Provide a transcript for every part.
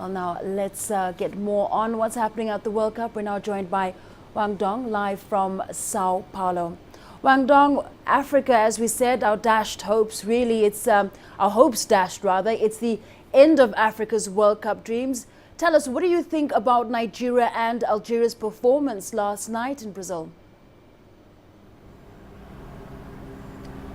Well, now let's get more on what's happening at the World Cup. We're now joined by Wang live from Sao Paulo. Wang, Africa, as we said, our dashed hopes, really, it's our hopes dashed rather. It's the end of Africa's World Cup dreams. Tell us, what do you think about Nigeria and Algeria's performance last night in Brazil?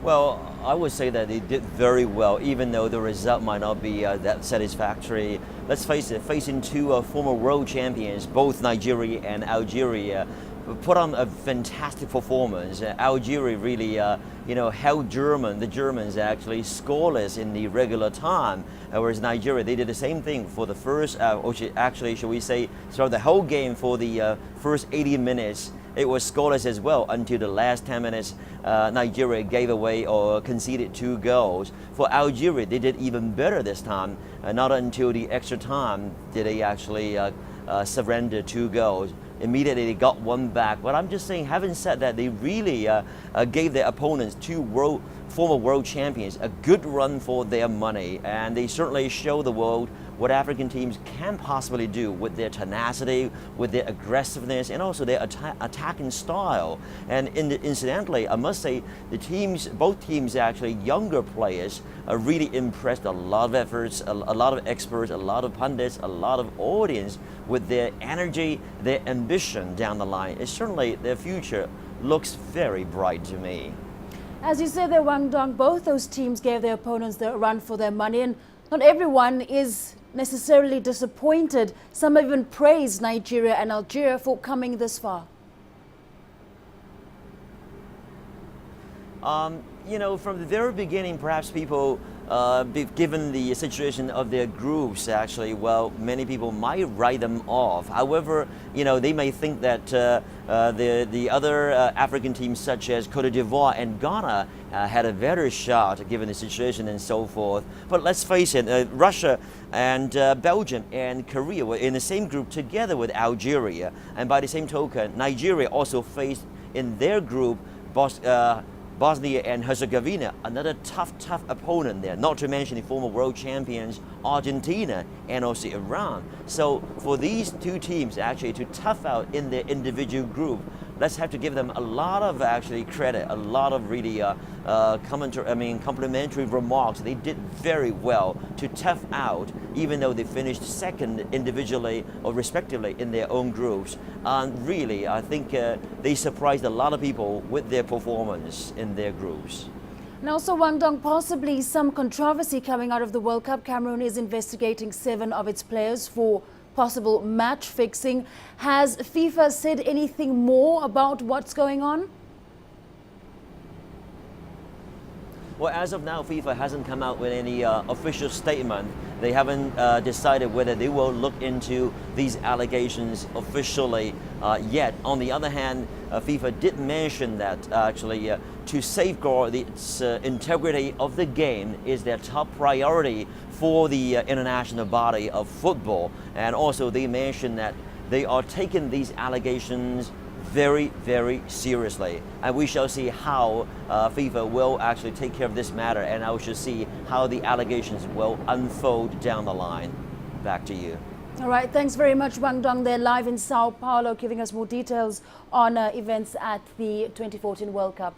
Well, I would say that they did very well, even though the result might not be that satisfactory. Let's face it, facing two former world champions, both Nigeria and Algeria, put on a fantastic performance. Algeria really, held the Germans actually scoreless in the regular time, whereas Nigeria, they did the same thing for the first, actually, shall we say, throughout the whole game for the first 80 minutes. It was scoreless as well until the last 10 minutes. Nigeria gave away or conceded 2 goals. For Algeria, they did even better this time. Not until the extra time did they actually surrender 2 goals. Immediately they got 1 back. But I'm just saying, having said that, they really gave their opponents, 2 former world champions, a good run for their money. And they certainly show the world what African teams can possibly do with their tenacity, with their aggressiveness, and also their attacking style. And incidentally, I must say, both teams actually, younger players, really impressed a lot of efforts, a lot of experts, a lot of pundits, a lot of audience with their energy, their ambition down the line. It's certainly their future looks very bright to me. As you said there, Wang, both those teams gave their opponents the run for their money, and not everyone is necessarily disappointed. Some even praised Nigeria and Algeria for coming this far. From the very beginning, perhaps people, given the situation of their groups, actually, well, many people might write them off. However, they may think that the other African teams, such as Cote d'Ivoire and Ghana, had a better shot given the situation and so forth. But let's face it, Russia and Belgium and Korea were in the same group together with Algeria. And by the same token, Nigeria also faced in their group Bosnia and Herzegovina, another tough opponent there, not to mention the former world champions Argentina and also Iran. So for these 2 teams actually to tough out in their individual group, let's have to give them a lot of actually credit, a lot of really complimentary remarks. They did very well to tough out, even though they finished second individually or respectively in their own groups. And really, I think they surprised a lot of people with their performance in their groups. And also, Wang, possibly some controversy coming out of the World Cup. Cameroon is investigating 7 of its players for possible match fixing. Has FIFA said anything more about what's going on? Well, as of now, FIFA hasn't come out with any official statement. They haven't decided whether they will look into these allegations officially yet. On the other hand, FIFA did mention that actually to safeguard the integrity of the game is their top priority for the international body of football. And also they mentioned that they are taking these allegations very, very seriously. And we shall see how FIFA will actually take care of this matter, and I shall see how the allegations will unfold down the line. Back to you. All right, thanks very much, Wang there live in Sao Paulo, giving us more details on events at the 2014 World Cup.